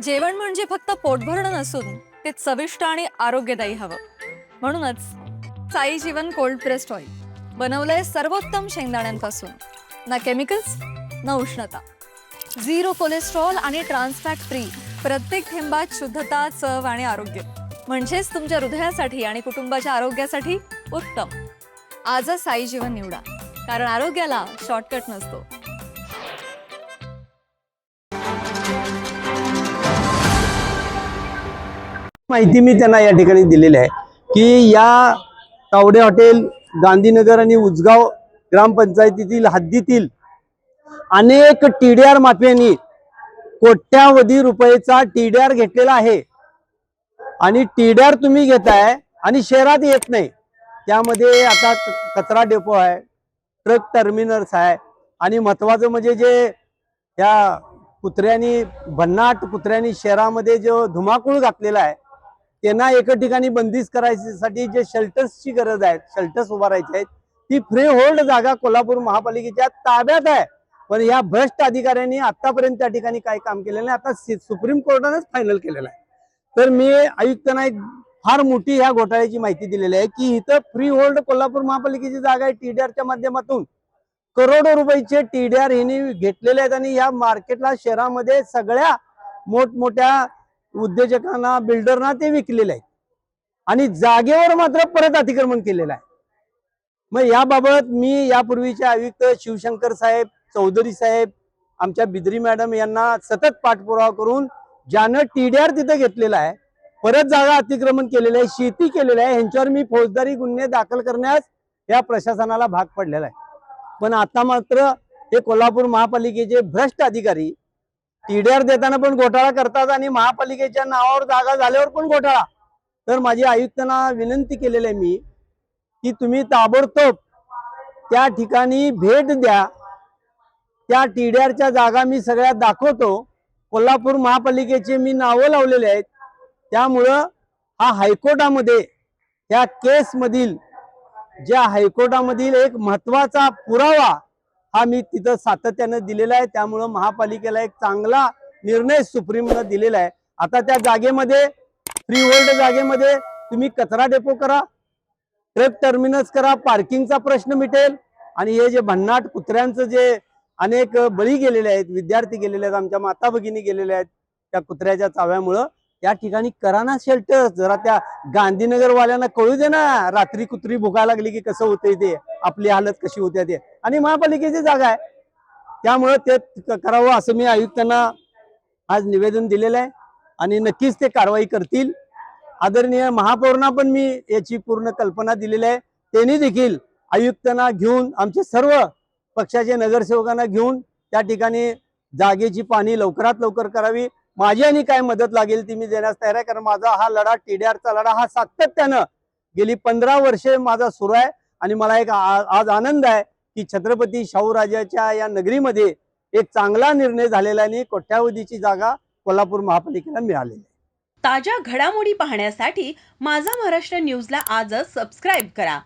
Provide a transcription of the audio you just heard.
जेवण म्हणजे फक्त पोटभरणं नसून ते चविष्ट आणि आरोग्यदायी हवं. म्हणूनच साई जीवन कोल्ड प्रेस्ड ऑइल बनवलंय सर्वोत्तम शेंगदाण्यांपासून. ना केमिकल्स ना उष्णता, झिरो कोलेस्ट्रॉल आणि ट्रान्सफॅट फ्री. प्रत्येक थेंबात शुद्धता, चव आणि आरोग्य. म्हणजेच तुमच्या हृदयासाठी आणि कुटुंबाच्या आरोग्यासाठी उत्तम. आजच साई जीवन निवडा, कारण आरोग्याला शॉर्टकट नसतो. माहिती मी त्यांना या ठिकाणी दिलेली आहे की या तावडे हॉटेल, गांधीनगर आणि उजगाव ग्रामपंचायतीतील हद्दीतील अनेक टीडीआर माफियांनी कोट्यावधी रुपयेचा टीडीआर घेतलेला आहे. आणि टीडीआर तुम्ही घेताय आणि शहरात येत नाही. त्यामध्ये आता कचरा डेपो आहे, ट्रक टर्मिनल्स आहे आणि महत्वाचं म्हणजे जे त्या कुत्र्यांनी भन्नाट कुत्र्यांनी शहरामध्ये जो धुमाकूळ घातलेला आहे, त्यांना एका ठिकाणी बंदिस्त करायसाठी जे शेल्टर्सची गरज आहे, शेल्टर्स उभारायचे आहेत, ती फ्री होल्ड जागा कोल्हापूर महापालिकेच्या ताब्यात आहे. पण या भ्रष्ट अधिकाऱ्यांनी आतापर्यंत त्या ठिकाणी काय काम केलेलं नाही. आता सुप्रीम कोर्टानेच फायनल केलेलं आहे. तर मी आयुक्तांना एक फार मोठी ह्या घोटाळ्याची माहिती दिलेली आहे की इथं फ्री होल्ड कोल्हापूर महापालिकेची जागा आहे. टीडीआरच्या माध्यमातून करोडो रुपयाचे टीडीआर यांनी घेतलेले आहेत आणि या मार्केटला शहरामध्ये सगळ्या मोठमोठ्या उद्योजकांना, बिल्डरना ते विकलेले आहेत आणि जागेवर मात्र परत अतिक्रमण केलेलं आहे. मग याबाबत मी यापूर्वीचे आयुक्त शिवशंकर साहेब, चौधरी साहेब, आमच्या बिद्री मॅडम यांना सतत पाठपुरावा करून ज्यानं टीडीआर तिथे घेतलेला आहे, परत जागा अतिक्रमण केलेलं आहे, शेती केलेलं आहे, ह्यांच्यावर मी फौजदारी गुन्हे दाखल करण्यास या प्रशासनाला भाग पडलेला आहे. पण आता मात्र हे कोल्हापूर महापालिकेचे भ्रष्ट अधिकारी टीडीआर देताना पण घोटाळा करतात आणि महापालिकेच्या नावावर जागा झाल्यावर पण घोटाळा. तर माझी आयुक्तांना विनंती केलेली आहे मी की तुम्ही ताबडतोब त्या ठिकाणी भेट द्या. त्या टीडीआरच्या जागा मी सगळ्या दाखवतो. कोल्हापूर महापालिकेचे मी नावं लावलेले आहेत. त्यामुळं हा हायकोर्टामध्ये त्या केसमधील हायकोर्टामधील एक महत्वाचा पुरावा हा मी तिथं सातत्यानं दिलेला आहे. त्यामुळं महापालिकेला एक चांगला निर्णय सुप्रीमनं दिलेला आहे. आता त्या जागेमध्ये, फ्री होल्ड जागेमध्ये तुम्ही कचरा डेपो करा, ट्रक टर्मिनल्स करा, पार्किंगचा प्रश्न मिटेल आणि हे जे भन्नाट कुत्र्यांचं जे अनेक बळी गेलेले आहेत, विद्यार्थी गेलेले आहेत, आमच्या माता भगिनी गेलेल्या आहेत त्या कुत्र्याच्या चाव्यामुळं, या ठिकाणी करा ना शेल्टर. जरा त्या गांधीनगर वाल्यांना कळू दे ना, रात्री कुत्री भुकायला लागली की कसं होतंय ते, आपली हालत कशी होते ते. आणि महापालिकेची जागा आहे त्यामुळं ते करावं असं मी आयुक्तांना आज निवेदन दिलेलं आहे आणि नक्कीच ते कारवाई करतील. आदरणीय महापौरांना पण मी याची पूर्ण कल्पना दिलेली आहे. त्यांनी देखील आयुक्तांना घेऊन, आमचे सर्व पक्षाचे नगरसेवकांना घेऊन त्या ठिकाणी जागेची पाहणी लवकरात लवकर करावी. माझी आणि काय मदत लागेल ती मी देण्यास तयार आहे. कारण माझा हा लढा, टीडीआरचा लढा, हा सातत्यानं गेली 15 वर्षे माझा सुरू आहे. आणि मला एक आज आनंद आहे की छत्रपती शाहूराजाच्या या नगरीमध्ये एक चांगला निर्णय झालेला आणि कोट्यावधीची जागा कोल्हापूर महापालिकेला मिळालेली आहे. ताज्या घडामोडी पाहण्यासाठी माझा महाराष्ट्र न्यूजला आजच सबस्क्राईब करा.